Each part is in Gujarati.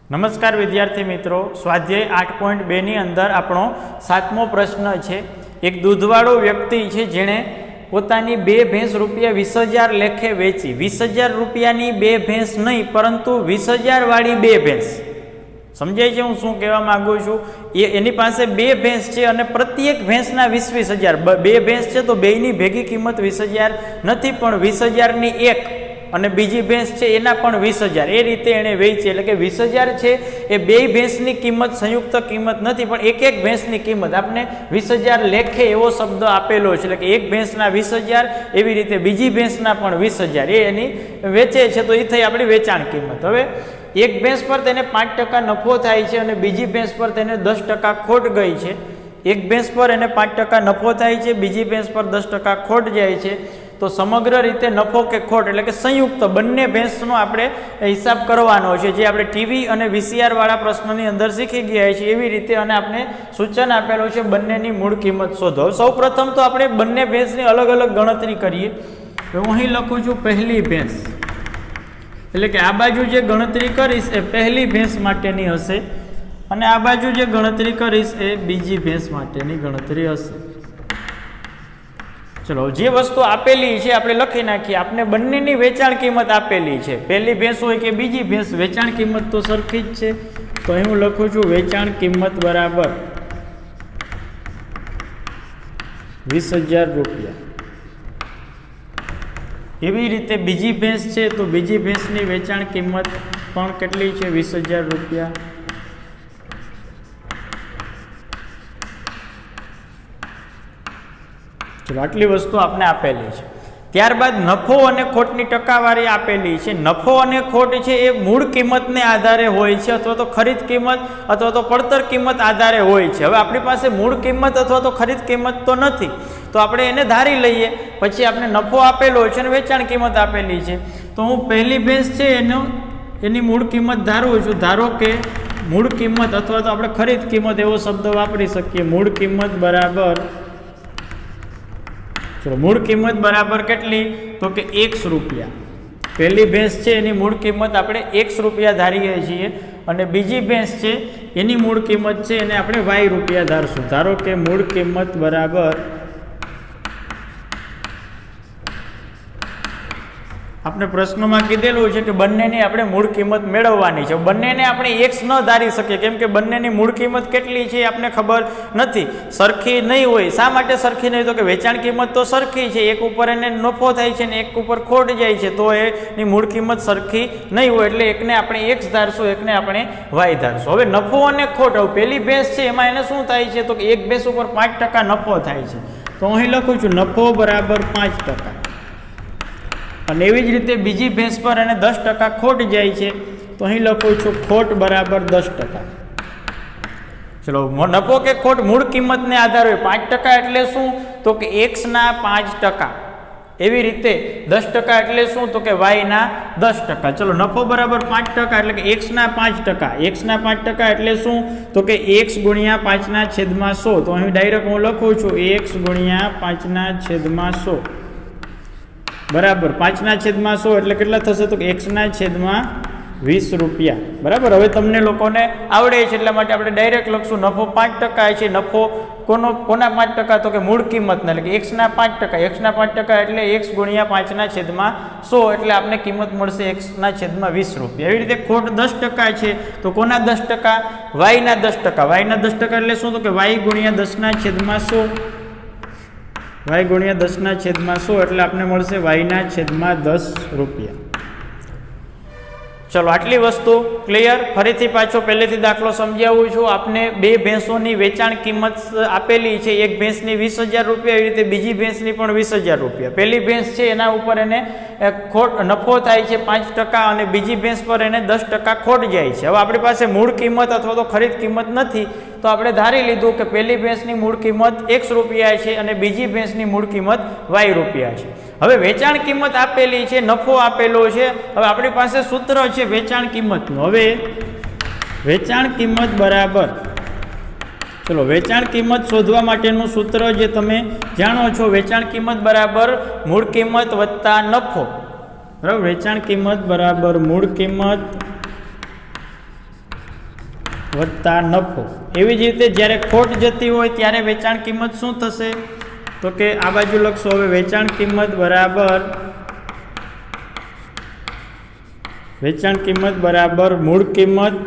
नमस्कार विद्यार्थी मित्रों, स्वाध्याय 8.2 ની અંદર આપણો 7મો પ્રશ્ન છે। એક દૂધવાળો વ્યક્તિ છે જેણે પોતાની 2 ભેંસ રૂપિયા 20,000 લેખે વેચી। 20,000 રૂપિયાની 2 ભેંસ નહીં પરંતુ 20,000 વાળી 2 ભેંસ। સમજાય છે હું શું કહેવા માંગુ છું? એની પાસે 2 ભેંસ છે અને પ્રત્યેક ભેંસના 20,000। 2 ભેંસ છે તો બેયની ભેગી કિંમત 20,000 નથી, પણ 20,000 ની એક અને બીજી ભેંસ છે એના પણ 20,000 એ રીતે એણે વેચી। એટલે કે 20,000 છે એ બે ભેંસની કિંમત સંયુક્ત કિંમત નથી, પણ એક એક ભેંસની કિંમત આપણે 20,000 લેખે એવો શબ્દ આપેલો છે। એટલે કે એક ભેંસના 20,000, એવી રીતે બીજી ભેંસના પણ 20,000 એ એની વેચે છે, તો એ થઈ આપણી વેચાણ કિંમત। હવે એક ભેંસ પર તેને 5% નફો થાય છે અને બીજી ભેંસ પર તેને 10% ખોટ ગઈ છે। એક ભેંસ પર એને 5% નફો થાય છે, બીજી ભેંસ પર 10% ખોટ જાય છે, તો સમગ્ર રીતે નફો કે ખોટ એટલે કે સંયુક્ત બંને ભેંસનો આપણે હિસાબ કરવાનો છે, જે આપણે ટીવી અને વીસીઆર વાળા પ્રશ્નની અંદર શીખી ગયા છીએ એવી રીતે। અને આપણે સૂચન આપેલું છે બંનેની મૂળ કિંમત શોધો। સૌ પ્રથમ તો આપણે બંને ભેંસની અલગ અલગ ગણતરી કરીએ। તો હું અહીં લખું છું પહેલી ભેંસ, એટલે કે આ બાજુ જે ગણતરી કરીશ એ પહેલી ભેંસ માટેની હશે અને આ બાજુ જે ગણતરી કરીશ એ બીજી ભેંસ માટેની ગણતરી હશે। ચલો, જે વસ્તુ આપેલી છે આપણે લખી નાખીએ। આપણે બંનેની વેચાણ કિંમત આપેલી છે, પહેલી ભેંસ હોય કે બીજી ભેંસ, વેચાણ કિંમત તો સરખી જ છે। તો અહીં હું લખું છું વેચાણ કિંમત બરાબર 20,000 રૂપિયા। એવી રીતે બીજી ભેંસ છે તો બીજી ભેંસની વેચાણ કિંમત પણ કેટલી છે? 20,000 રૂપિયા। ચલો, આટલી વસ્તુ આપણે આપેલી છે। ત્યારબાદ નફો અને ખોટની ટકાવારી આપેલી છે। નફો અને ખોટ છે એ મૂળ કિંમતને આધારે હોય છે, અથવા તો ખરીદ કિંમત અથવા તો પડતર કિંમત આધારે હોય છે। હવે આપણી પાસે મૂળ કિંમત અથવા તો ખરીદ કિંમત તો નથી, તો આપણે એને ધારી લઈએ। પછી આપણે નફો આપેલો છે અને વેચાણ કિંમત આપેલી છે, તો હું પહેલી ભેંસ છે એની મૂળ કિંમત ધારું છું। ધારો કે મૂળ કિંમત અથવા તો આપણે ખરીદ કિંમત એવો શબ્દ વાપરી શકીએ। મૂળ કિંમત બરાબર, ચલો, મૂળ કિંમત બરાબર કેટલી? તો કે 1 રૂપિયા। પહેલી ભેંસ છે એની મૂળ કિંમત આપણે 1 રૂપિયા ધારીએ છીએ અને બીજી ભેંસ છે એની મૂળ કિંમત છે એને આપણે y રૂપિયા ધારશું। ધારો કે મૂળ કિંમત બરાબર, આપણે પ્રશ્નમાં કીધેલું છે કે બંનેની આપણે મૂળ કિંમત મેળવવાની છે। બંનેને આપણે x ન ધારી શકીએ, કેમ કે બંનેની મૂળ કિંમત કેટલી છે એ આપણે ખબર નથી, સરખી નહીં હોય। શા માટે સરખી નહીં? તો કે વેચાણ કિંમત તો સરખી છે, એક ઉપર એને નફો થાય છે ને એક ઉપર ખોટ જાય છે, તો એની મૂળ કિંમત સરખી નહીં હોય, એટલે એકને આપણે x ધારશું, એકને આપણે y ધારશું। હવે નફો અને ખોટ, હવે પહેલી ભેંસ છે એમાં એને શું થાય છે? તો કે એક ભેંસ ઉપર 5% નફો થાય છે, તો અહીં લખું છું નફો બરાબર 5%। અને એવી જ રીતે બીજી ભેંસ પર એને 10% ખોટ જાય છે, તો અહીં લખું છું ખોટ બરાબર 10%। ચલો, નફો કે ખોટ મૂળ કિંમતને આધારે હોય। 5% એટલે શું? તો કે x ના 5%। એવી રીતે 10% એટલે શું? તો કે y ના 10%। ચલો, નફો બરાબર 5% એટલે કે x ના 5%। x ના 5% એટલે શું? તો કે x ગુણ્યા 5/100। તો અહીં ડાયરેક્ટ હું લખું છું x ગુણ્યા 5/100 બરાબર 5/100 એટલે કેટલા થશે? તો કે x/20 રૂપિયા। બરાબર, હવે તમને લોકોને આવડે છે એટલા માટે આપણે ડાયરેક્ટ લખશું નફો 5% છે। નફો કોના 5%? તો કે મૂળ કિંમતના, એટલે કે x ના 5%। x ના 5% એટલે x ગુણ્યા 5/100 એટલે આપણે કિંમત મળશે x/20 રૂપિયા। એવી રીતે ખોટ 10% છે, તો કોના 10%? y ના 10%। y ના 10% એટલે શું? તો કે y ગુણ્યા 10/100, y ગુણ્યા 10/100 એટલે આપણે મળશે y/10 રૂપિયા। ચલો, આટલી વસ્તુ ક્લિયર। ફરીથી પાછો પહેલેથી દાખલો સમજાવું છું। આપને 2 ભેંસોની વેચાણ કિંમત આપેલી છે, એક ભેંસની 20,000 રૂપિયા, એવી રીતે બીજી ભેંસની પણ 20,000 રૂપિયા। પહેલી ભેંસ છે એના ઉપર એને નફો થાય છે 5% અને બીજી ભેંસ પર એને 10% ખોટ જાય છે। હવે આપણી પાસે મૂળ કિંમત અથવા તો ખરીદ કિંમત નથી, તો આપણે ધારી લીધું કે પહેલી ભેંસની મૂળ કિંમત x રૂપિયા છે અને બીજી ભેંસની મૂળ કિંમત y રૂપિયા છે। હવે વેચાણ કિંમત આપેલી છે, નફો આપેલો છે। હવે આપણી પાસે સૂત્ર છે વેચાણ કિંમતનું। હવે વેચાણ કિંમત બરાબર, ચલો, વેચાણ કિંમત શોધવા માટેનું સૂત્ર જે તમે જાણો છો, વેચાણ કિંમત બરાબર મૂળ કિંમત વત્તા નફો। બરાબર, વેચાણ કિંમત બરાબર મૂળ કિંમત વત્તા નફો. એવી જ રીતે જ્યારે ખોટ જતી હોય ત્યારે વેચાણ કિંમત શું થશે? તો કે આ બાજુ લખશો હવે વેચાણ કિંમત બરાબર મૂળ કિંમત.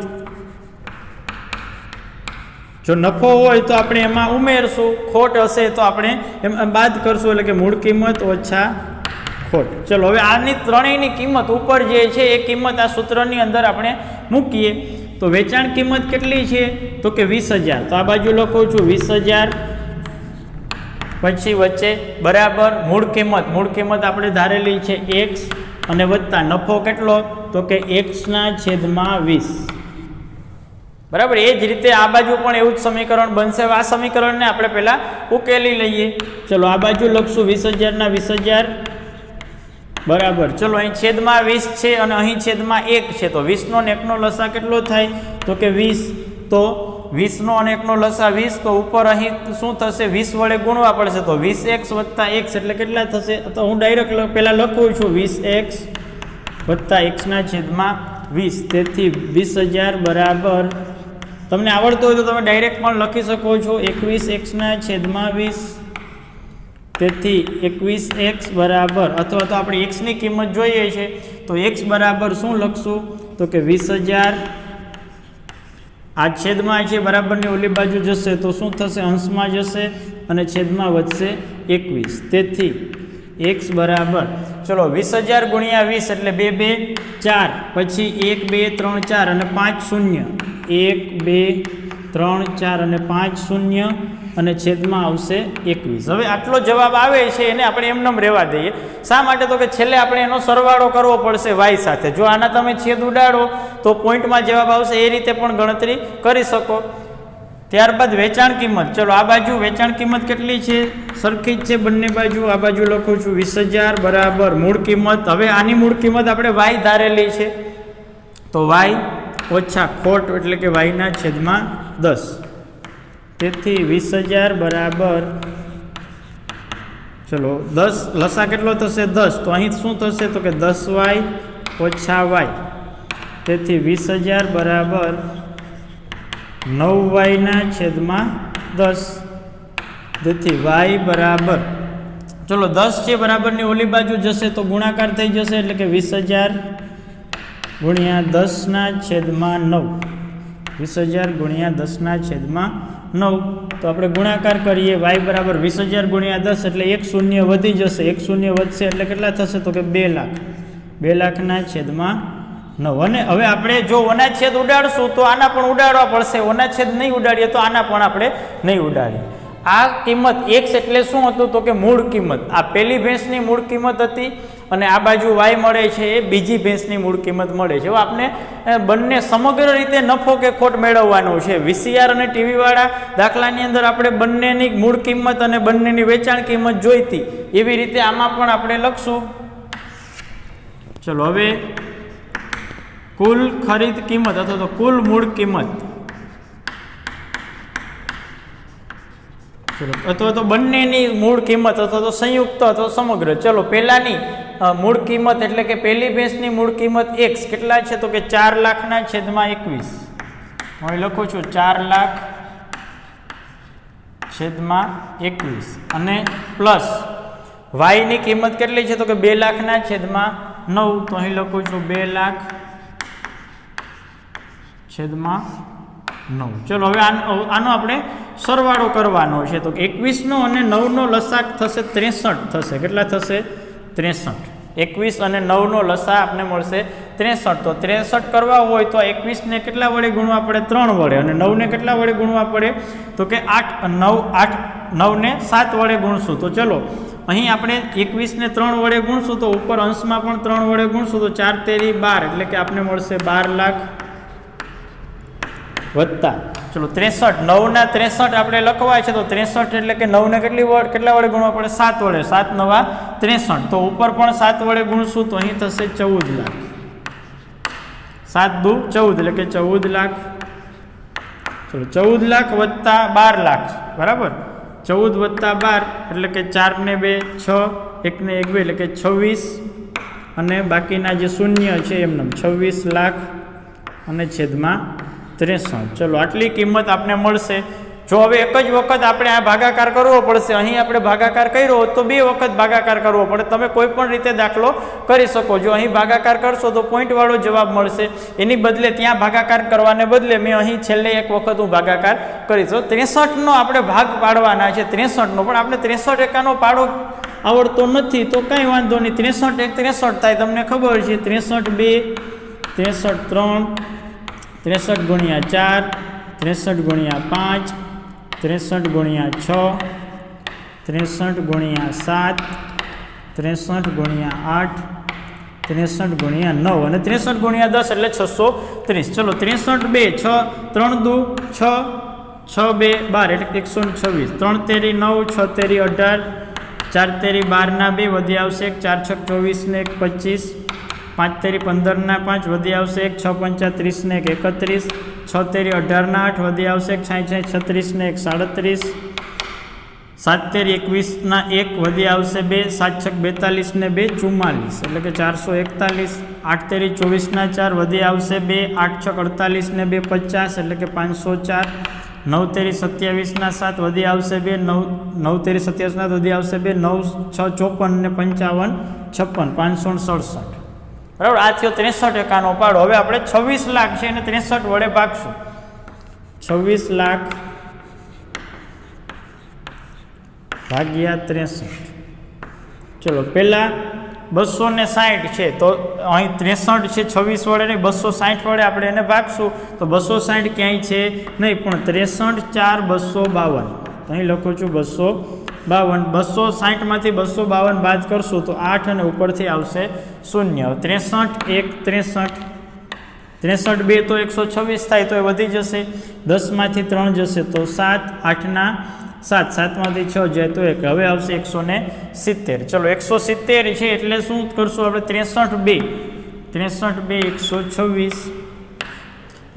જો નફો હોય તો આપણે એમાં ઉમેરશું, ખોટ હશે તો આપણે એમાં બાદ કરશું, એટલે કે મૂળ કિંમત ઓછા ખોટ. ચલો હવે આની ત્રણેયની કિંમત ઉપર જે છે એ કિંમત આ સૂત્રની અંદર આપણે મૂકીએ. તો વેચાણ કિંમત કેટલી છે? તો કે 20,000. તો આ બાજુ લખું છું 20,000, પછી વચ્ચે બરાબર મૂળ કિંમત આપણે ધારેલી છે x અને વત્તા નફો કેટલો? તો કે x/20. બરાબર. એ જ રીતે આ બાજુ પણ એવું જ સમીકરણ બનશે. આ સમીકરણને આપણે પહેલાં ઉકેલી લઈએ. ચલો આ બાજુ લખશું 20,000 20,000 બરાબર. ચલો અહીં છેદમાં 20 છે અને અહીં છેદમાં 1 છે. તો 20નો અને 1નો લસા કેટલો થાય? તો કે 20. તો 20નો અને 1નો લસા 20. તો ઉપર અહીં શું થશે? 20 વડે ગુણવા પડશે. તો 20x વત્તા x એટલે કેટલા થશે? તો હું ડાયરેક્ટ પહેલાં લખું છું 20x વત્તા x/20. તેથી 20,000 બરાબર, તમને આવડતું હોય તો તમે ડાયરેક્ટ પણ લખી શકો છો 21x/20. તેથી 21x બરાબર, અથવા તો આપણે x ની કિંમત જોઈએ છે તો x બરાબર શું લખશું? તો કે 20,000. આ છેદમાં છે, બરાબરની ઓલી બાજુ જશે તો શું થશે? અંશમાં જશે અને છેદમાં વધશે 21. તેથી x બરાબર, ચલો 20,000 ગુણ્યા 20 એટલે 2 2 4, પછી 1 2 3 4 અને 5 0. 1 2 3 4 અને 5 0 અને છેદમાં આવશે 21. હવે આટલો જવાબ આવે છે એને આપણે એમનેમ રહેવા દઈએ. શા માટે? તો કે છેલ્લે આપણે એનો સરવાળો કરવો પડશે y સાથે. જો આના તમે છેદ ઉડાડો તો પોઈન્ટમાં જવાબ આવશે. એ રીતે પણ ગણતરી કરી શકો. ત્યારબાદ વેચાણ કિંમત. ચલો આ બાજુ વેચાણ કિંમત કેટલી છે? સરખી જ છે બંને બાજુ. આ બાજુ લખું છું 20,000 બરાબર મૂળ કિંમત. હવે આની મૂળ કિંમત આપણે y ધારેલી છે તો y ઓછા ખોટ એટલે કે y/10. તેથી 20,000 બરાબર, ચલો 10 લસા કેટલો થશે? 10. તો અહીં શું થશે? તો કે 10y ઓછા y. તેથી 20,000 બરાબર 9y/10. તેથી y બરાબર, ચલો 10 છે, બરાબરની ઓલી બાજુ જશે તો ગુણાકાર થઈ જશે, એટલે કે 20,000 ગુણ્યા 10/9. 20,000 ગુણ્યા 10/9. તો આપણે ગુણાકાર કરીએ. y બરાબર 20,000 ગુણ્યા 10 એટલે 1 શૂન્ય વધી જશે. 1 શૂન્ય વધશે એટલે કેટલા થશે? તો કે 2 લાખ. 2 લાખના/9. અને હવે આપણે જો ઓના છેદ ઉડાડશું તો આના પણ ઉડાડવા પડશે. ઓના છેદ નહીં ઉડાડીએ તો આના પણ આપણે નહીં ઉડાડીએ. આ કિંમત x એટલે શું હતું? તો કે મૂળ કિંમત. આ પહેલી ભેંસની મૂળ કિંમત હતી અને આ બાજુ y મળે છે એ બીજી ભેંસની મૂળ કિંમત મળે છે. હવે આપણે બંને સમગ્ર રીતે નફો કે ખોટ મેળવવાનો છે. VCR અને ટીવી વાળા દાખલાની અંદર આપણે બંનેની મૂળ કિંમત અને બંનેની વેચાણ કિંમત જોઈતી. એવી રીતે આમાં પણ આપણે લખશું. ચલો હવે કુલ ખરીદ કિંમત અથવા તો કુલ મૂળ કિંમત, ચલો અથવા તો બંનેની મૂળ કિંમત અથવા તો સંયુક્ત અથવા સમગ્ર. ચલો પહેલાની મૂળ કિંમત એટલે કે પહેલી ભેંસની મૂળ કિંમત x કેટલા છે? તો કે 4,00,000/21. હું લખું છું 4,00,000/21 અને પ્લસ y ની કિંમત કેટલી છે? તો કે 2,00,000/9. તો અહીં લખું છું 2,00,000/9. ચલો હવે આનો આપણે સરવાળો કરવાનો છે. તો 21નો અને 9નો લસાઅ થશે 63 થશે. કેટલા થશે? 63. 21 અને 9નો લસાઅ આપને મળશે 63. તો 63 કરવા હોય તો 21ને કેટલા વડે ગુણવા પડે? 3 વડે. અને 9ને કેટલા વડે ગુણવા પડે? તો કે 9ને 7 વડે ગુણશું. તો ચલો અહીં આપણે 21ને 3 વડે ગુણશું તો ઉપર અંશમાં પણ 3 વડે ગુણશું તો 4 તેરી 12 એટલે કે આપને મળશે 12 લાખ વત્તા, ચલો 63. 9ના 63 આપણે લખવાય છે તો 63 એટલે કે 9ને કેટલા વડે ગુણવા પડે? 7 વડે. 7 9 63. તો ઉપર પણ 7 વડે ગુણશું તો અહીં થશે 14 લાખ. 7 દુ 14 એટલે કે 14 લાખ. ચલો 14 લાખ વત્તા 12 લાખ બરાબર. 14 વત્તા 12 એટલે કે 4 ને 2 6, 1 ને 1 2 એટલે કે 26 અને બાકીના જે શૂન્ય છે એમને 26 લાખ અને છેદમાં 63. ચલો આટલી કિંમત આપને મળશે. જો હવે એક જ વખત આપણે આ ભાગાકાર કરવો પડશે, અહીં આપણે ભાગાકાર કર્યો તો 2 વખત ભાગાકાર કરવો પડે. તમે કોઈ પણ રીતે દાખલો કરી શકો. જો અહીં ભાગાકાર કરશો તો પોઈન્ટવાળો જવાબ મળશે, એની બદલે ત્યાં ભાગાકાર કરવાને બદલે મેં અહીં છેલ્લે એક વખત હું ભાગાકાર કરીશ. 63નો આપણે ભાગ પાડવાના છે, 63નો, પણ આપણે 63 એકાનો પાડો આવડતો નથી તો કાંઈ વાંધો નહીં. 63 1 63 થાય, તમને ખબર છે. 63 2, 63 3, 63 ગુણ્યા 4, 63 ગુણ્યા 5, 63 ગુણ્યા 6, 63 ગુણ્યા 7, 63 ગુણ્યા 8, 63 ગુણ્યા 9 અને 63 ગુણ્યા 10 એટલે 630. ચલો 63 2, 6 3 દુ 6, 6 2 12 એટલે 126. 3 તેરી 9, 6 તેરી 18, 4 તેરી 12 ના 2 વધી આવશે 1, 4 6 24 ને 1 25, 5 તેરી 15 ના 5 વધી આવશે 1, 6 5 30 ને 1 31, 6 તેરી 18 ના 8 વધી આવશે 1, 6 36 ને 1 37, 7 તેરી 21 ના 1 વધી આવશે 2, 7 6 42 ને 2 44 એટલે કે 441, 8 તેરી 24 ના 4 વધી આવશે 2, 8 6 48 ને 2 50 એટલે કે 504, 9 તેરી 27 ના 7 વધી આવશે 2, 9 તેરી 27 ના વધી આવશે 2, 9 6 54 ને 55 56, 567. બરાબર, આ થયો 63 એકાનો પાડો. હવે આપણે 26 લાખ છે એને 63 વડે ભાગશું. 26 લાખ ભાગ્યા 63. ચલો પહેલાં 260 છે તો અહીં 63 છે, 26 વડે નહીં 260 વડે આપણે એને ભાગશું તો 260 ક્યાંય છે નહીં, પણ 63 4 252. અહીં લખું છું 252. 260 માંથી 252 બાદ કરશું તો 8 અને ઉપરથી આવશે 0. 63 1 63, 63 2 તો 126 થાય તો એ વધી જશે. 10 માંથી 3 જશે તો 7, 8 ના 7, 7 માંથી 6 જાય તો 1. હવે આવશે 170. ચલો 170 છે એટલે શું કરશું આપણે? 63 2, 63 2 126.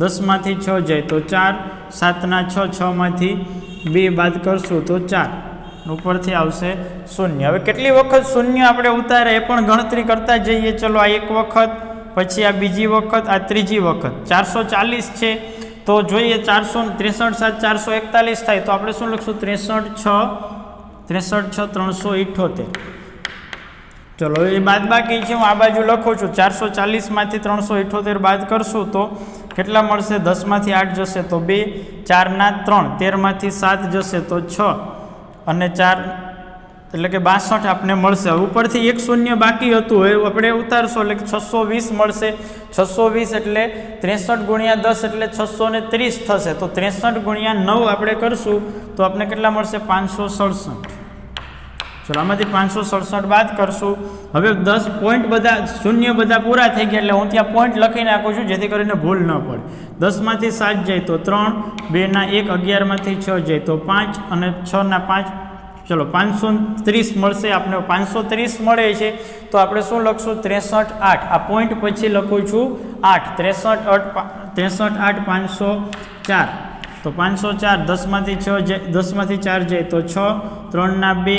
10 માંથી 6 જાય તો 4, 7 ના 6, 6 માંથી 2 બાદ કરશું તો 4, ઉપરથી આવશે 0. હવે કેટલી વખત 0 આપણે ઉતારે એ પણ ગણતરી કરતા જઈએ. ચલો આ એક વખત, પછી આ બીજી વખત, આ ત્રીજી વખત. 440 છે તો જોઈએ 63 7 441 થાય તો આપણે શું લખશું? 63 6 378. ચલો એ બાદ બાકી છે, હું આ બાજુ લખું છું. 440 માંથી 378 બાદ કરશું તો કેટલા મળશે? 10 માંથી 8 જશે તો 2, 4 ના 3, 13 માંથી 7 જશે તો 6 અને 4 એટલે કે 62 આપણે મળશે. ઉપરથી એક 0 બાકી હતું એ આપણે ઉતારશો એટલે 620 મળશે. 620 એટલે 63 ગુણ્યા 10 એટલે 630 થશે. તો 63 ગુણ્યા 9 આપણે કરશું તો આપણે કેટલા મળશે? 567. ચલો આમાંથી 567 બાદ કરશું. હવે 10 પોઈન્ટ બધા 0 બધા પૂરા થઈ ગયા એટલે હું ત્યાં પોઈન્ટ લખી નાખું છું જેથી કરીને ભૂલ ન પડે. 10 માંથી 7 જાય તો 3, 2 ના 1, 11 માંથી 6 જાય તો 5 અને 6 ના 5. ચલો 530 મળશે આપણે. 530 મળે છે તો આપણે શું લખશું? 63 8. આ પોઈન્ટ પછી લખું છું 8. 63 8 504. તો 504 10 માંથી 6 જાય, 10 માંથી 4 જાય તો 6, 3 ના 2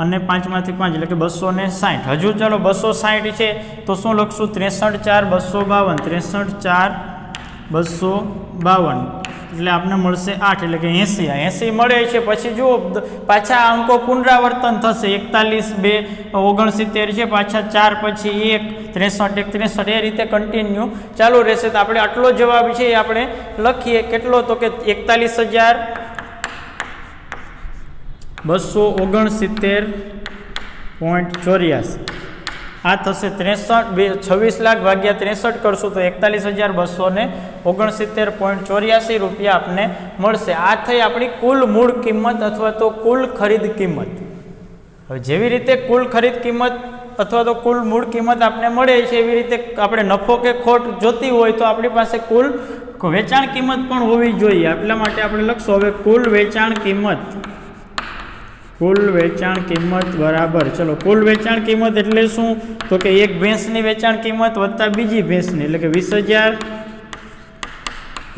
અને 5 માંથી 5 એટલે કે 260. હજુ ચાલો 260 છે તો શું લખશું? 63 4 252. 63 4 252 એટલે આપણે મળશે 8 એટલે કે 80. 80 મળે છે પછી જુઓ પાછા અંકો પુનરાવર્તન થશે. 41 2 69 છે, પાછા 4 પછી 1 63 1 63 એ રીતે કન્ટિન્યુ ચાલુ રહેશે. તો આપણે આટલો જવાબ છે એ આપણે લખીએ. કેટલો? તો કે 41,269.84. આ થશે 26 લાખ ભાગ્યા 63 કરશું તો 41,269.84 રૂપિયા આપને મળશે. આ થઈ આપણી કુલ મૂળ કિંમત અથવા તો કુલ ખરીદ કિંમત. હવે જેવી રીતે કુલ ખરીદ કિંમત અથવા તો કુલ મૂળ કિંમત આપને મળે છે એવી રીતે આપણે નફો કે ખોટ જોતી હોય તો આપણી પાસે કુલ વેચાણ કિંમત પણ હોવી જોઈએ. એટલા માટે આપણે લખશું હવે કુલ વેચાણ કિંમત. કુલ વેચાણ કિંમત બરાબર. ચલો કુલ વેચાણ કિંમત એટલે શું? તો કે એક ભેંસની વેચાણ કિંમત વત્તા બીજી ભેંસની એટલે કે 20,000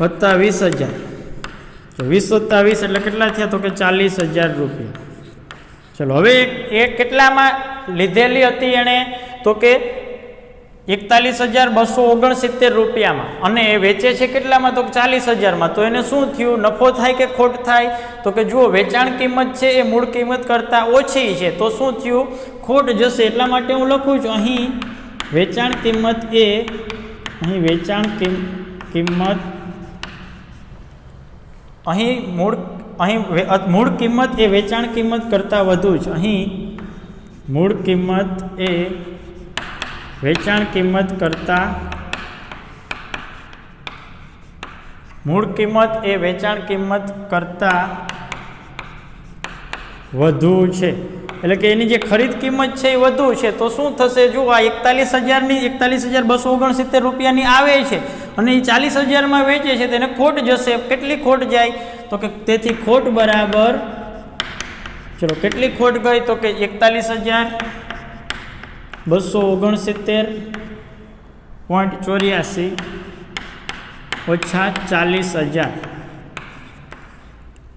વત્તા 20,000. તો 20 વત્તા 20 એટલે કેટલા થયા? તો કે 40,000 રૂપિયા. ચલો હવે એ કેટલામાં લીધેલી હતી એણે? તો કે 41,269 રૂપિયામાં અને એ વેચે છે કેટલામાં? તો 40,000માં. તો એને શું થયું? નફો થાય કે ખોટ થાય? તો કે જુઓ, વેચાણ કિંમત છે એ મૂળ કિંમત કરતાં ઓછી છે, તો શું થયું? ખોટ જશે. એટલા માટે હું લખું છું અહીં વેચાણ કિંમત એ મૂળ કિંમત એ વેચાણ કિંમત કરતાં વધુ છે. અહીં મૂળ કિંમત એ વેચાણ કિંમત કરતાં વધુ છે. એટલે કે એની જે ખરીદ કિંમત છે એ વધુ છે. તો શું થશે? જો આ 41,269 રૂપિયાની આવે છે અને એ 40,000માં વેચે છે, તેને ખોટ જશે. કેટલી ખોટ જાય? તો કે તેથી ખોટ બરાબર, ચલો કેટલી ખોટ ગઈ? તો કે 41,269.84 ઓછા 40,000.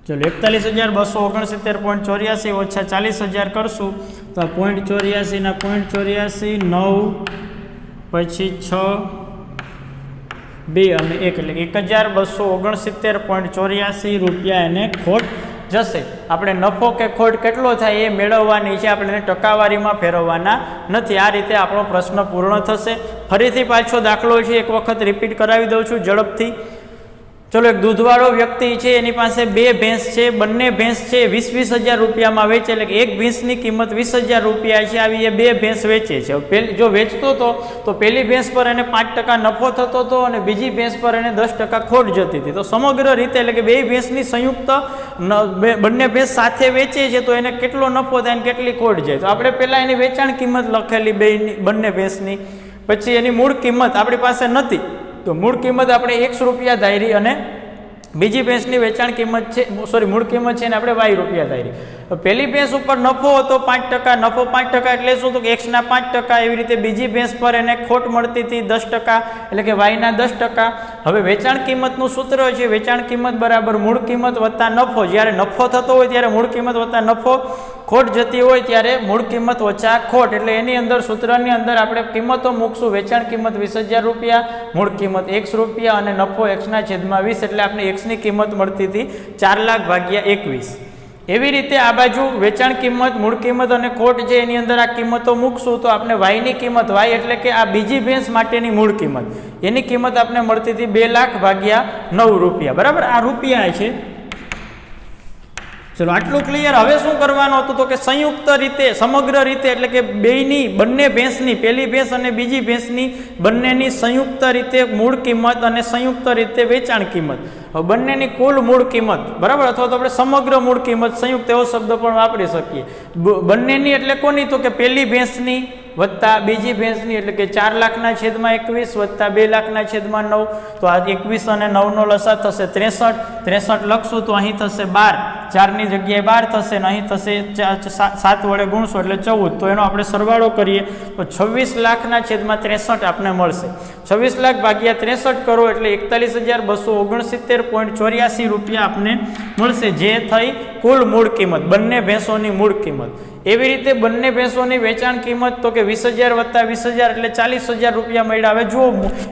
ચલો 41,269.84 ઓછા 40,000 કરશું તો આ 0.84 ના 0.84 9 પછી 6 2 અને 1 એટલે 1,269.84 રૂપિયા એને ખોટ જશે. આપણે નફો કે ખોટ કેટલો થાય એ મેળવવાની છે, આપણે એને ટકાવારીમાં ફેરવવાના નથી. આ રીતે આપણો પ્રશ્ન પૂર્ણ થશે. ફરીથી પાછો દાખલો છે, એક વખત રિપીટ કરાવી દઉં છું ઝડપથી. ચલો, એક દૂધવાળો વ્યક્તિ છે, એની પાસે 2 ભેંસ છે. બંને ભેંસ છે 20,000 રૂપિયામાં વેચે, એટલે કે એક ભેંસની કિંમત 20,000 રૂપિયા છે. આવી એ 2 ભેંસ વેચે છે. જો વેચતો હતો તો પહેલી ભેંસ પર એને 5% નફો થતો હતો અને બીજી ભેંસ પર એને 10% ખોટ જતી હતી. તો સમગ્ર રીતે એટલે કે 2 ભેંસની સંયુક્ત બંને ભેંસ સાથે વેચે છે તો એને કેટલો નફો થાય અને કેટલી ખોટ જાય? તો આપણે પહેલાં એની વેચાણ કિંમત લખેલી બંને ભેંસની, પછી એની મૂળ કિંમત આપણી પાસે નથી તો મૂળ કિંમત આપણે ₹X ધારી અને બીજી ભેંસની વેચાણ કિંમત છે, મૂળ કિંમત છે ને આપણે ₹Y ધારી. પહેલી ભેંસ ઉપર નફો હતો 5%, નફો 5% એટલે શું? તો કે X ના 5%. એવી રીતે બીજી ભેંસ પર એને ખોટ મળતી હતી 10%, એટલે કે Y ના 10%. હવે વેચાણ કિંમતનું સૂત્ર છે વેચાણ કિંમત બરાબર મૂળ કિંમત વત્તા નફો. જ્યારે નફો થતો હોય ત્યારે મૂળ કિંમત વત્તા નફો, ખોટ જતી હોય ત્યારે મૂળ કિંમત ઓછા ખોટ. એટલે એની અંદર સૂત્રની અંદર આપણે કિંમતો મૂકશું. વેચાણ કિંમત 20,000 રૂપિયા, મૂળ કિંમત X રૂપિયા અને નફો X/20, એટલે આપણે Xની કિંમત મળતી હતી 4,00,000/21. એવી રીતે આ બાજુ વેચાણ કિંમત, મૂળ કિંમત અને ખોટ છે એની અંદર આ કિંમતો મૂકશું તો આપણે વાયની કિંમત, વાય એટલે કે આ બીજી ભેંસ માટેની મૂળ કિંમત, એની કિંમત આપણે મળતી હતી 2,00,000/9 રૂપિયા. બરાબર, આ રૂપિયા છે. ચલો આટલું ક્લિયર. હવે શું કરવાનું હતું? તો કે સંયુક્ત રીતે, સમગ્ર રીતે એટલે કે બંને ભેંસની, પહેલી ભેંસ અને બીજી ભેંસની બંનેની સંયુક્ત રીતે મૂળ કિંમત અને સંયુક્ત રીતે વેચાણ કિંમત, બંનેની કુલ મૂળ કિંમત, બરાબર, અથવા તો આપણે સમગ્ર મૂળ કિંમત, સંયુક્ત એવો શબ્દ પણ વાપરી શકીએ. બંનેની એટલે કોની? તો કે પહેલી ભેંસની વત્તા બીજી ભેંસની, એટલે કે 4,00,000/21 વત્તા 2,00,000/9. તો આ 21 અને 9નો લસા થશે 63. 63 લખશું તો અહીં થશે 12, 4ની જગ્યાએ 12 થશે અને અહીં થશે 7 વડે ગુણશો એટલે 14. તો એનો આપણે સરવાળો કરીએ તો 26,00,000/63 આપણને મળશે. 26,00,000/63 કરો એટલે 41,269.84 રૂપિયા આપણને મળશે, જે થઈ કુલ મૂળ કિંમત, બંને ભેંસોની મૂળ કિંમત. એવી રીતે બંને ભેંસોની વેચાણ કિંમત તો કે 20,000 વત્તા 20,000 એટલે 40,000 રૂપિયા મળ્યા. હવે જુઓ,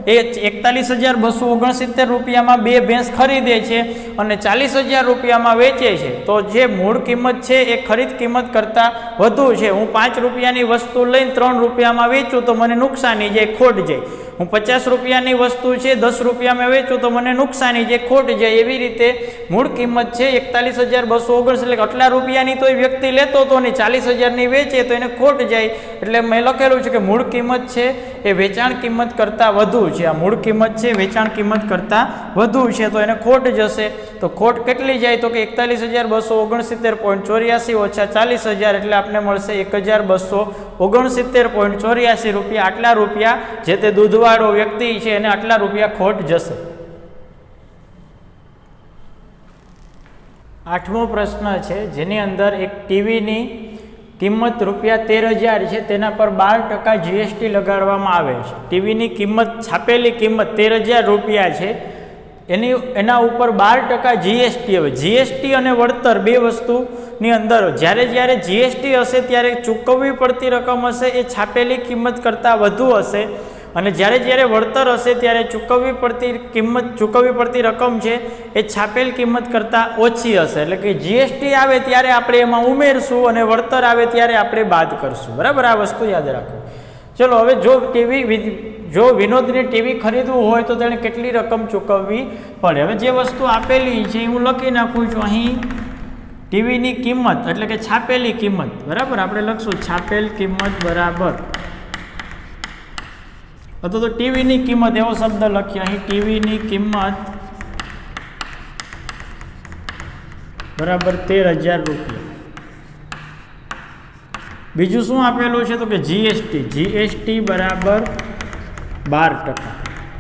એ 41,269 રૂપિયામાં 2 ભેંસ ખરીદે છે અને 40,000 રૂપિયામાં વેચે છે. તો જે મૂળ કિંમત છે એ ખરીદ કિંમત કરતાં વધુ છે. હું 5 રૂપિયાની વસ્તુ લઈને 3 રૂપિયામાં વેચું તો મને નુકસાની જાય, ખોટ જાય. હું 50 રૂપિયાની વસ્તુ છે 10 રૂપિયામાં વેચું તો મને નુકસાની જાય, ખોટ જાય. એવી રીતે મૂળ કિંમત છે 41,269, એટલે આટલા રૂપિયાની તો એ વ્યક્તિ લેતો હતો ને 40,000ની વેચે તો એને ખોટ જાય. એટલે મેં લખેલું છે કે મૂળ કિંમત છે એ વેચાણ કિંમત કરતાં વધુ છે. આ મૂળ કિંમત છે વેચાણ કિંમત કરતાં વધુ છે તો એને ખોટ જશે. તો ખોટ કેટલી જાય? તો કે 41,269.84 ઓછા 40,000 એટલે આપણને મળશે 1,269.84 રૂપિયા. આટલા રૂપિયા જે તે દૂધવાળો વ્યક્તિ છે એને આટલા રૂપિયા ખોટ જશે. 8મો પ્રશ્ન છે જેની અંદર એક ટીવીની કિંમત ₹13,000 છે, તેના પર 12% GST લગાડવામાં આવે છે. ટીવીની કિંમત, છાપેલી કિંમત ₹13,000 છે, એના ઉપર 12% GST. હવે GST અને વળતર બે વસ્તુની અંદર જ્યારે GST હશે ત્યારે ચૂકવવી પડતી રકમ હશે એ છાપેલી કિંમત કરતાં વધુ હશે અને જ્યારે વળતર હશે ત્યારે ચૂકવવી પડતી રકમ છે એ છાપેલ કિંમત કરતાં ઓછી હશે. એટલે કે જીએસટી આવે ત્યારે આપણે એમાં ઉમેરશું અને વળતર આવે ત્યારે આપણે બાદ કરશું. બરાબર, આ વસ્તુ યાદ રાખો. ચલો હવે જો વિનોદને ટીવી ખરીદવું હોય તો તેણે કેટલી રકમ ચૂકવવી પડે. હવે જે વસ્તુ આપેલી છે હું લખી નાખું છું અહીં ટીવીની કિંમત એટલે કે છાપેલી કિંમત. બરાબર, આપણે લખશું છાપેલ કિંમત બરાબર અથવા તો ટીવીની કિંમત એવો શબ્દ લખીએ અહીં ટીવીની કિંમત બરાબર 13,000 રૂપિયા. બીજું શું આપેલું છે તો કે જીએસટી બરાબર 12%.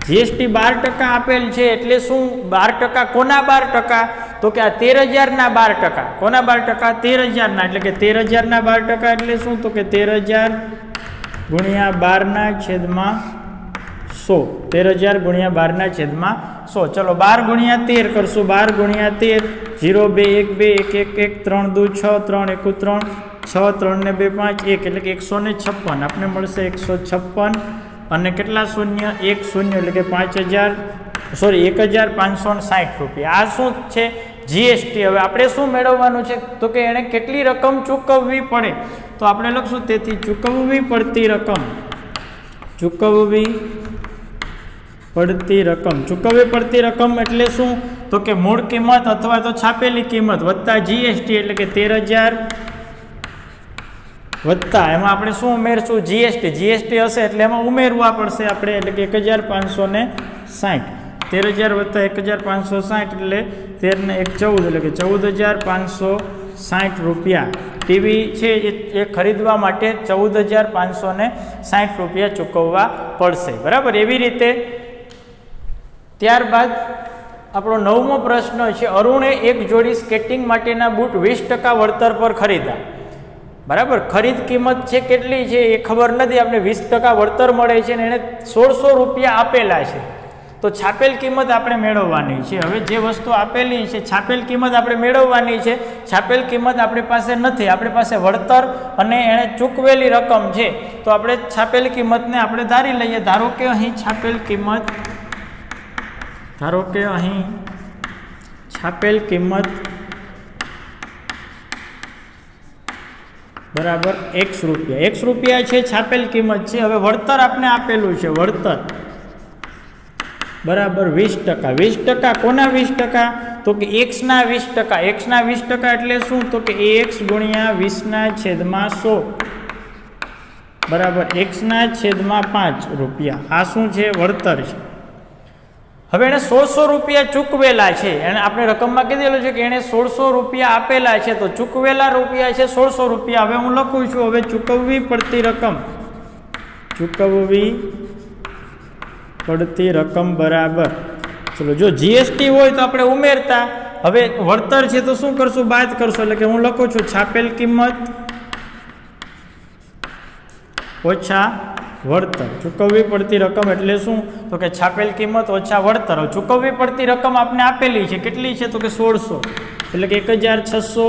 જીએસટી 12% આપેલ છે એટલે શું 12% કોના 12%? તો કે આ 13,000 ના 12%. કોના 12%? 13,000 ના. એટલે કે 13,000 ના 12% એટલે શું તો કે 13,000 ગુણ્યા 12/100. 13,000 ગુણ્યા 12/100. ચલો 12 ગુણ્યા 13 કરશું. 12 ગુણ્યા 13 0 2 1 2 1 1 1 3 2 6 3 1 3 6 3 ને 2 5 1 એટલે કે 156 આપણે મળશે 156 અને કેટલા શૂન્ય 1 શૂન્ય એટલે કે 1,560 રૂપિયા. આ શું છે જીએસટી. હવે આપણે શું મેળવવાનું છે તો કે એણે કેટલી રકમ ચૂકવવી પડે તો આપણે લખશું તેથી ચૂકવવી પડતી રકમ એટલે શું તો કે મૂળ કિંમત અથવા તો છાપેલી કિંમત વત્તા જીએસટી એટલે કે 13,000 વત્તા એમાં આપણે શું ઉમેરશું જીએસટી હશે એટલે એમાં ઉમેરવા પડશે આપણે એટલે કે 1,560. 13,000 વત્તા 1,560 એટલે 13 ને 1 14 એટલે કે 14,560 રૂપિયા. ટીવી છે એ ખરીદવા માટે 14,560 રૂપિયા ચૂકવવા પડશે. બરાબર, એવી રીતે ત્યારબાદ આપણો 9મો પ્રશ્ન છે અરુણે એક જોડી સ્કેટિંગ માટેના બૂટ 20% વળતર પર ખરીદ્યા. બરાબર, ખરીદ કિંમત છે કેટલી છે એ ખબર નથી, આપણે 20% વળતર મળે છે અને એણે 1,600 રૂપિયા આપેલા છે. તો છાપેલ કિંમત આપણે મેળવવાની છે. હવે જે વસ્તુ આપેલી છે છાપેલ કિંમત આપણે મેળવવાની છે. છાપેલ કિંમત આપણી પાસે નથી, આપણી પાસે વળતર અને એણે ચૂકવેલી રકમ છે. તો આપણે છાપેલી કિંમતને આપણે ધારી લઈએ. ધારો કે અહીં છાપેલ કિંમત બરાબર x રૂપિયા છે છાપેલ કિંમત છે. હવે વળતર આપણે આપેલું છે વળતર બરાબર 20%. કોના 20%? તો કે x ના 20%. x ના 20% એટલે શું તો કે ax ગુણ્યા 20/100 બરાબર x/5 રૂપિયા. આ શું છે વળતર છે. હવે એણે 1,600 રૂપિયા ચૂકવેલા છે. એણે આપણે રકમમાં કીધેલું છે કે એણે 1,600 રૂપિયા આપેલા છે તો ચૂકવેલા રૂપિયા છે 1,600 રૂપિયા. હવે હું લખું છું હવે ચૂકવવી પડતી રકમ બરાબર ચલો જો જીએસટી હોય તો આપણે ઉમેરતા. હવે વળતર છે તો શું કરશું બાદ કરશું. એટલે કે હું લખું છું છાપેલ કિંમત ઓછા વળતર. ચૂકવવી પડતી રકમ એટલે શું તો કે છાપેલ કિંમત ઓછા વળતર. ચૂકવવી પડતી રકમ આપણે આપેલી છે કેટલી છે તો કે 1,600 એટલે કે 1,600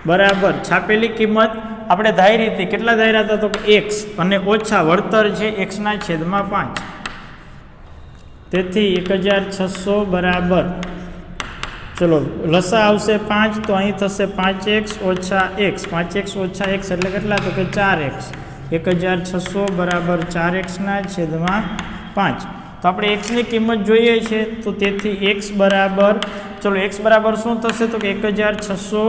બરાબર છાપેલી કિંમત આપણે ધારી હતી. કેટલા ધાર્યા હતા તો કે x અને ઓછા વળતર છે x/5. તેથી 1,600 બરાબર ચલો લસા આવશે 5 તો અહીં થશે 5x ઓછા x. 5x ઓછા x એટલે કેટલા તો કે 4x. 1,600 બરાબર 4x/5. તો આપણે x ની કિંમત જોઈએ છે તો તેથી x બરાબર ચલો x બરાબર શું થશે તો કે 1,600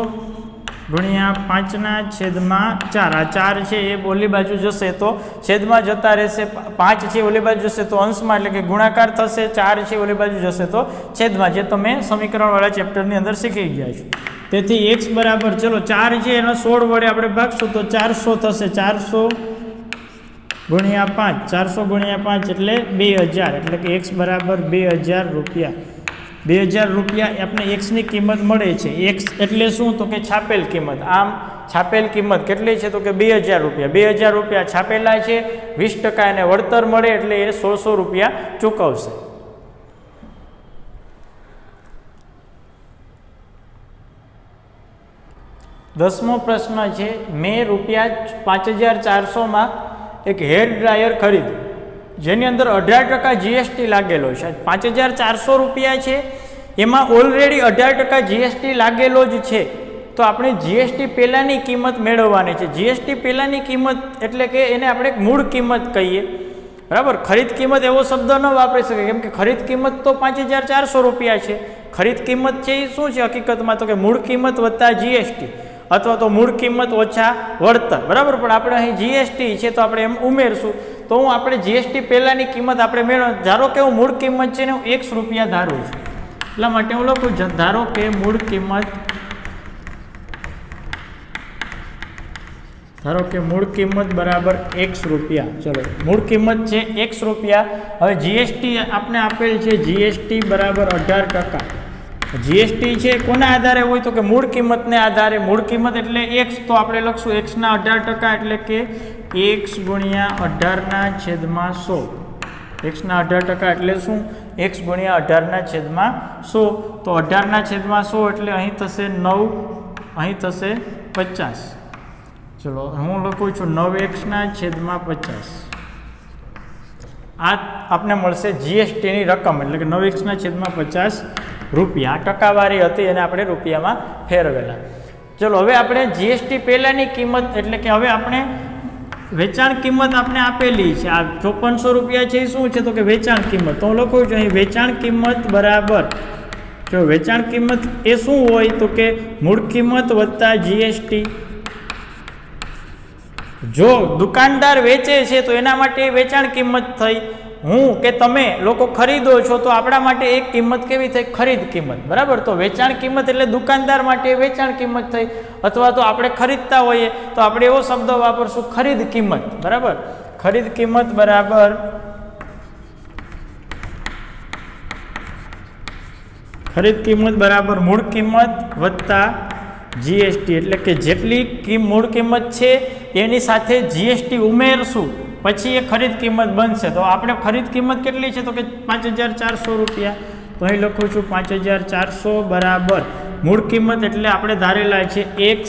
ગુણ્યા 5/4. આ 4 છે એ ઓલી બાજુ જશે તો છેદમાં જતા રહેશે. 5 છે ઓલી બાજુ જશે તો અંશમાં એટલે કે ગુણાકાર થશે. 4 છે ઓલી બાજુ જશે તો છેદમાં, જે તમે સમીકરણવાળા ચેપ્ટરની અંદર શીખી ગયા છો. તેથી x બરાબર ચલો 4 છે એનો 16 વડે આપણે ભાગશું તો 400 થશે. 400 ગુણ્યા 5 400 ગુણ્યા 5 એટલે 2,000 એટલે કે x બરાબર 2,000 રૂપિયા. 2,000 રૂપિયા આપણે એક્સની કિંમત મળે છે. એક્સ એટલે શું તો કે છાપેલ કિંમત. આમ છાપેલ કિંમત કેટલી છે તો કે 2,000 રૂપિયા. 2,000 રૂપિયા છાપેલા છે, 20% એને વળતર મળે એટલે એ 1,600 રૂપિયા ચૂકવશે. દસમો પ્રશ્ન છે મેં રૂપિયા 5,400માં એક હેર ડ્રાયર ખરીદ્યું. જેની અંદર 18% જીએસટી લાગેલો છે. 5,400 રૂપિયા છે, એમાં ઓલરેડી 18% જીએસટી લાગેલો જ છે. તો આપણે જીએસટી પહેલાંની કિંમત મેળવવાની છે. જીએસટી પહેલાંની કિંમત એટલે કે એને આપણે મૂળ કિંમત કહીએ, બરાબર. ખરીદ કિંમત એવો શબ્દ ન વાપરી શકે, કેમ કે ખરીદ કિંમત તો 5,400 રૂપિયા છે. ખરીદ કિંમત છે એ શું છે હકીકતમાં? તો કે મૂળ કિંમત વત્તા જીએસટી, અથવા તો મૂળ કિંમત ઓછા વળતર, બરાબર. પણ આપણે અહીં જીએસટી છે તો આપણે એમ ઉમેરશું. તો હું આપણે જીએસટી પહેલાંની કિંમત આપણે મેળવ, ધારો કે હું મૂળ કિંમત છે ને હું 100 રૂપિયા ધારું છું, એટલા માટે હું લખું છું ધારો કે મૂળ કિંમત, ધારો કે મૂળ કિંમત બરાબર 100 રૂપિયા. ચલો, મૂળ કિંમત છે 100 રૂપિયા. હવે જીએસટી આપણે આપેલ છે, જીએસટી બરાબર 18%. જીએસટી છે કોના આધારે હોય? તો કે મૂળ કિંમતને આધારે. મૂળ કિંમત એટલે x, તો આપણે લખશું x ના 18%, એટલે કે x ગુણ્યા 18/100. x ના 18% એટલે શું? x ગુણ્યા 18/100. તો 18/100 એટલે અહીં થશે 9, અહીં થશે 50. ચલો, હું લખું છું 9x/50. આ આપણે મળશે જીએસટીની રકમ, એટલે કે 9x/50 રૂપિયા. આ ટકાવારી હતી અને આપણે રૂપિયામાં ફેરવેલા. ચલો, હવે આપણે જીએસટી પહેલાંની કિંમત, એટલે કે હવે આપણે વેચાણ કિંમત આપણે આપેલી છે. આ 5400 રૂપિયા છે એ શું છે? તો કે વેચાણ કિંમત. તો હું લખું છું અહીં વેચાણ કિંમત બરાબર, જો વેચાણ કિંમત એ શું હોય? તો કે મૂળ કિંમત વત્તા જીએસટી. જો દુકાનદાર વેચે છે તો એના માટે વેચાણ કિંમત થઈ. હું કે તમે લોકો ખરીદો છો તો આપણા માટે એક કિંમત કેવી થઈ? ખરીદ કિંમત, બરાબર. તો વેચાણ કિંમત એટલે દુકાનદાર માટે વેચાણ કિંમત થઈ, અથવા તો આપણે ખરીદતા હોઈએ તો આપણે એવો શબ્દ વાપરશું ખરીદ કિંમત, બરાબર. ખરીદ કિંમત બરાબર મૂળ કિંમત વત્તા જીએસટી, એટલે કે જેટલી મૂળ કિંમત છે એની સાથે જીએસટી ઉમેરશું પછી એ ખરીદ કિંમત બનશે. તો આપણે ખરીદ કિંમત કેટલી છે? તો કે 5,400 રૂપિયા. તો અહીં લખું છું 5,400 બરાબર મૂળ કિંમત એટલે આપણે ધારેલા છે x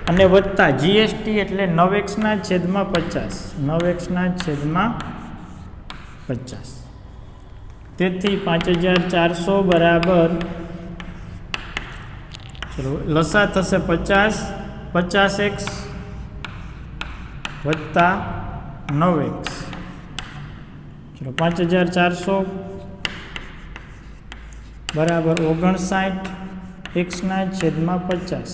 અને વત્તા જીએસટી એટલે 9x/50. 9x/50. તેથી 5,400 બરાબર, ચલો લસા થશે 50, 50x વત્તા 9x. ચલો 5,400 બરાબર 59x/50.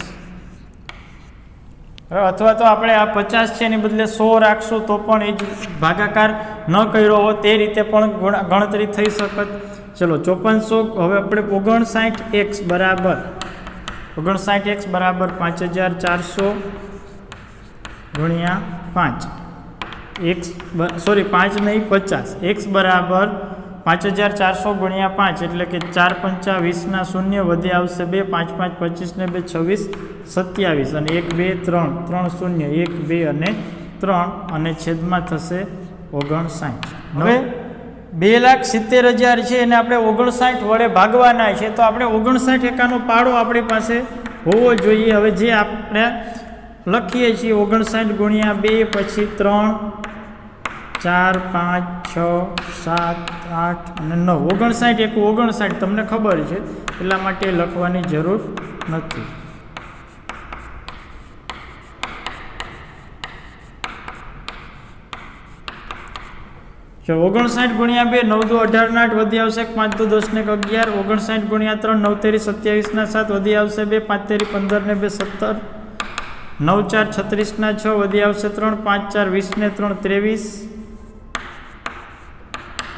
અથવા તો આપણે આ 50 છે એની બદલે 100 રાખશું તો પણ એ જ ભાગાકાર ન કર્યો હોય તે રીતે પણ ગણતરી થઈ શકત. ચલો 5400, હવે આપણે 59x બરાબર 5,400 ગુણ્યા 5. પાંચ નહીં 50. x બરાબર 5,400 ગુણ્યા 5 એટલે કે 4 5 20 શૂન્ય વધી આવશે 2, 5 5 25 ને 2 26, 27 અને 1 2 3 3 શૂન્ય 1 2 અને 3 અને છેદમાં થશે 59. હવે 2,70,000 છે એને આપણે 59 વડે ભાગવાના છે. તો આપણે 59 એકાનો પાડો આપણી પાસે હોવો જોઈએ. હવે જે આપણે લખીએ છીએ 59 ગુણ્યા 2, પછી 3 4 5 6 7 8 અને 9. 59 એક 59 તમને ખબર છે, એટલા માટે લખવાની જરૂર નથી. ચલો 59 ગુણ્યા 2 9 2 18 8 વધી આવશે 5 2 10 ને 11. 59 ગુણ્યા 3 9 3 27 ના 7 વધી આવશે 2, 5 3 15 ને 2 17, 9 4 36 ના 6 વધી આવશે 3, 5 4 20 ને 3 23,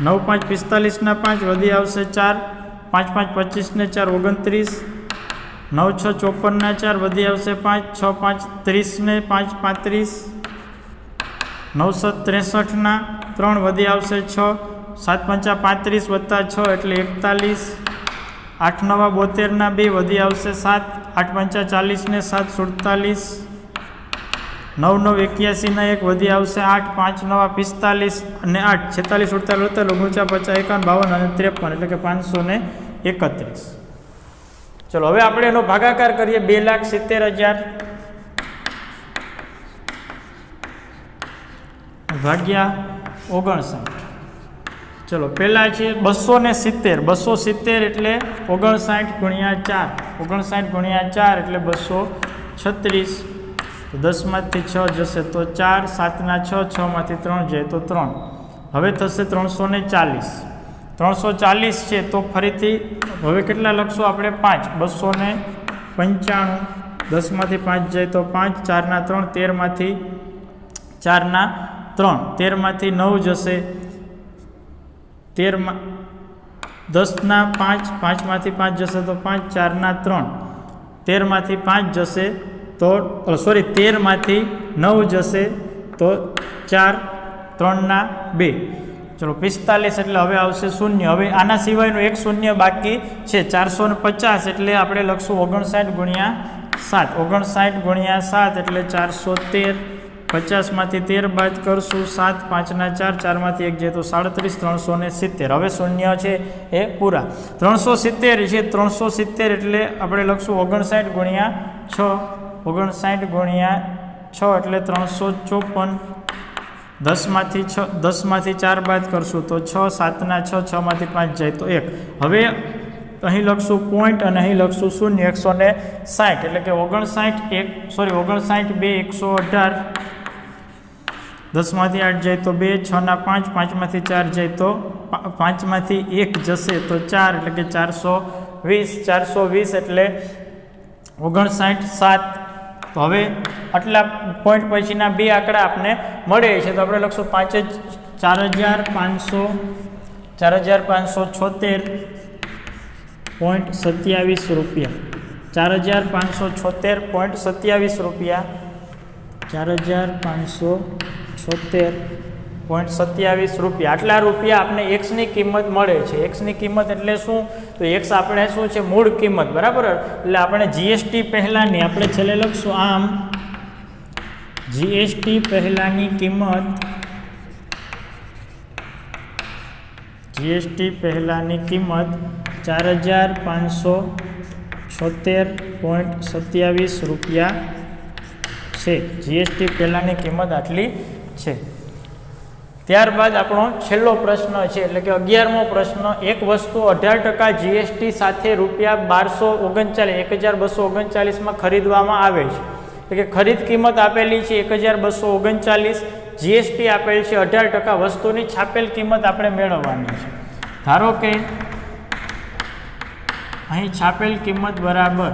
9 5 45 ના 5 વધી આવશે 4, 5 5 25 ને 4 29, 9 6 54 ના 4 વધી આવશે 5, 6 5 30 ને 5 35, 9 7 63 ના 3 વધી આવશે 6, 7 5 35 વત્તા 6 એટલે 41, 8 9 72 ના 2 વધી આવશે 7, 8 5 40 ને 7 47, 9 9 81 ના 1 વધી આવશે 8, 5 9 45 અને 8 46 48 49 50 51 52 અને 53 એટલે કે 531. ચલો હવે આપણે એનો ભાગાકાર કરીએ. 2,70,000 ભાગ્યા 59. ચલો પહેલાં છે 270. 270 એટલે 59 ગુણ્યા 4. 59 ગુણ્યા 4 એટલે 236. તો 10માંથી 6 જશે તો 4, 7ના 6, 6માંથી 3 જાય તો 3. હવે થશે 340. 340 છે તો ફરીથી હવે કેટલા લખશું આપણે? 5. 295. 10માંથી 5 જાય તો 5, 4ના 3, 13માંથી 4ના 3, 13માંથી 9 જશે. 13 10ના 5, 5માંથી 5 જશે તો 5, 4ના 3, 13માંથી 5 જશે તો 13માંથી 9 જશે તો 4, 3ના 2. ચલો 45 એટલે હવે આવશે 0. હવે આના સિવાયનું એક શૂન્ય બાકી છે 450 એટલે આપણે લખશું 59 ગુણ્યા 7. 59 ગુણ્યા 7 એટલે 413. 50માંથી 13 બાદ કરશું 7, 5ના 4, 4માંથી 1 જાય તો 37. 370. હવે શૂન્ય છે એ પૂરા. 370 છે. 370 એટલે આપણે લખશું 59 ગુણ્યા 6. 59 ગુણ્યા 6 એટલે 354. 10માંથી 4 બાદ કરશું તો 6, 7ના 6, 6માંથી 5 જાય તો 1. હવે અહીં લખશું પોઈન્ટ અને અહીં લખશું શૂન્ય. 160 એટલે કે 59 2 118. 10માંથી 8 જાય તો 2, 6ના 5, 5માંથી 4 જાય તો 5માંથી 1 જશે તો 4 એટલે કે 420. 420 એટલે 59 7. તો હવે આટલા પોઈન્ટ પછીના બે આંકડા આપને મળે છે તો આપણે લખશું 4,576.27 રૂપિયા. 4,576.27 રૂપિયા. 4,576.27 રૂપિયા. આટલા રૂપિયા આપણે એક્સની કિંમત મળે છે. એક્સની કિંમત એટલે શું? તો એક્સ આપણે શું છે? મૂળ કિંમત. બરાબર. એટલે આપણે જીએસટી પહેલાંની આપણે છેલ્લે લખશું આમ જીએસટી પહેલાંની કિંમત. જીએસટી પહેલાંની કિંમત 4,576.27 રૂપિયા છે. જીએસટી પહેલાંની કિંમત આટલી છે. ત્યારબાદ આપણો છેલ્લો પ્રશ્ન છે એટલે કે 11મો પ્રશ્ન. એક વસ્તુ 18% જીએસટી સાથે ₹1239 ખરીદવામાં આવે છે. એટલે કે ખરીદ કિંમત આપેલી છે 1239, જીએસટી આપેલ છે 18%. વસ્તુની છાપેલ કિંમત આપણે મેળવવાની છે. ધારો કે અહીં છાપેલ કિંમત બરાબર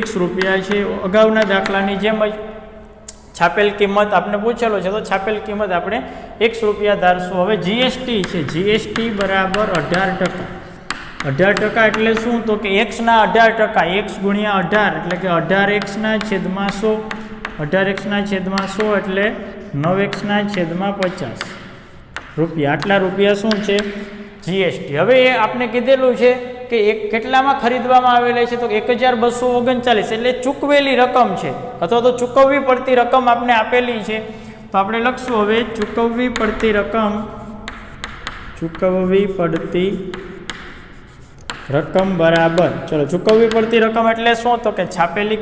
x રૂપિયા છે. અગાઉના દાખલાની જેમ જ છાપેલ કિંમત આપણે પૂછેલો છે તો છાપેલ કિંમત આપણે x રૂપિયા ધારશું. હવે જીએસટી છે. જીએસટી બરાબર 18%. 18% એટલે શું? તો કે એક્સના 18%. x ગુણ્યા 18 એટલે કે 18x/100. 18x/100 એટલે 9x/50 રૂપિયા. આટલા રૂપિયા શું છે? જીએસટી. હવે એ આપણે કીધેલું છે કે કેટલામાં ખરીદવામાં આવેલા છે? તો 1239 એટલે ચૂકવેલી રકમ છે અથવા તો ચૂકવવી પડતી રકમ આપણે આપેલી છે. તો આપણે લખશું હવે ચૂકવવી પડતી રકમ બરાબર. ચલો ચૂકવવી પડતી રકમ એટલે શું? તો કે છાપેલી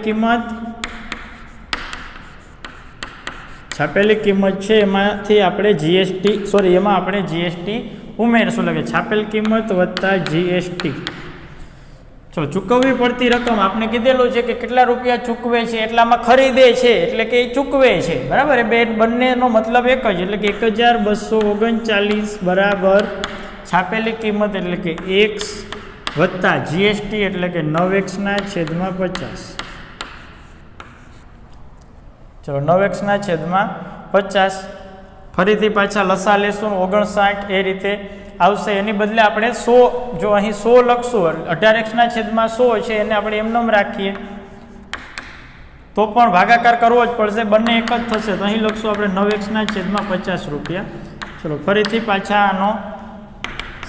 કિંમત છે એમાંથી આપણે એમાં આપણે જીએસટી ઉમેરશું. એટલે કે છાપેલ કિંમત વત્તા જીએસટી. ચલો ચૂકવવી પડતી રકમ આપણે કીધેલું છે કે કેટલા રૂપિયા ચૂકવે છે એટલામાં ખરીદે છે એટલે કે એ ચૂકવે છે. બરાબર. બંનેનો મતલબ એક જ. એટલે કે 1239 બરાબર છાપેલી કિંમત એટલે કે x વત્તા જીએસટી એટલે કે 9x/50. ચલો 9x/50. ફરીથી પાછા લસા લેશું 59 એ રીતે આવશે. એની બદલે આપણે 100, જો અહીં 100 લખશું 18x/100 છે એને આપણે એમનેમ રાખીએ તો પણ ભાગાકાર કરવો જ પડશે. બંને એક જ થશે તો અહીં લખશું આપણે 9x/50 રૂપિયા. ચલો ફરીથી પાછા આનો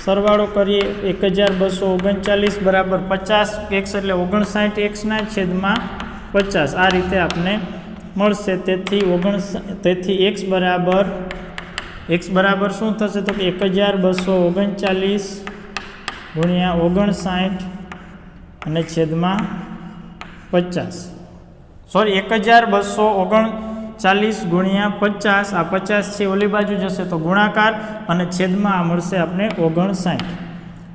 સરવાળો કરીએ. 1239 બરાબર 50x એટલે 59x/50 આ રીતે આપણે મળશે. તેથી x બરાબર શું થશે? તો કે 1239 ગુણ્યા 59 અને છેદમાં 50. સોરી 1239 40 ગુણ્યા 50, આ 50 છે ઓલી બાજુ જશે તો ગુણાકાર અને છેદમાં આ મળશે આપણે 59.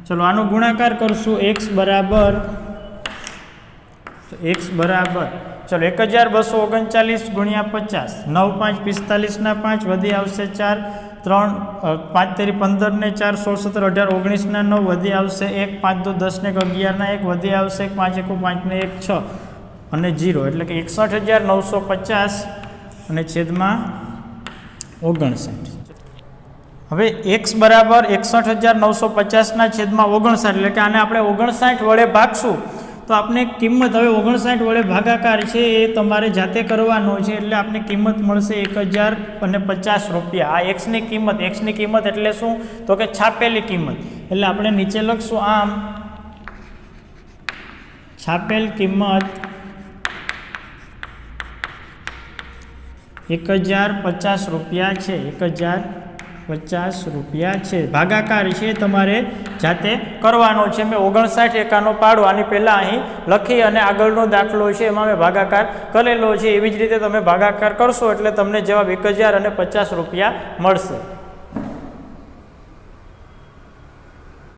ચલો આનો ગુણાકાર કરશું. x બરાબર ચલો 1239 ગુણ્યા 50, 9 5 45 ના 5 વધી આવશે 4, 3 5 તેરી 15 ને 4 16 17 18 19 ના 9 વધી આવશે 1, 5 2 10 ને 11 ના 1 વધી આવશે 5 1 5 ને 1 6 અને 0 એટલે કે 61,950 અને છેદમાં 59. હવે x બરાબર 61,950 ના છેદમાં 59 એટલે કે આને આપણે 59 વડે ભાગશું તો આપણે કિંમત હવે 59 વડે ભાગાકાર છે એ તમારે જાતે કરવાનો છે એટલે આપણે કિંમત મળશે 1,050 રૂપિયા. આ x ની કિંમત એટલે શું તો કે છાપેલી કિંમત, એટલે આપણે નીચે લખશું આમ છાપેલ કિંમત 1,050 રૂપિયા છે. 1,050 રૂપિયા છે. ભાગાકાર છે તમારે જાતે કરવાનો છે. મેં 59 એકાનો પાડો આની પહેલાં અહીં લખી અને આગળનો દાખલો છે એમાં મેં ભાગાકાર કરેલો છે. એવી જ રીતે તમે ભાગાકાર કરશો એટલે તમને જવાબ 1,050 રૂપિયા મળશે.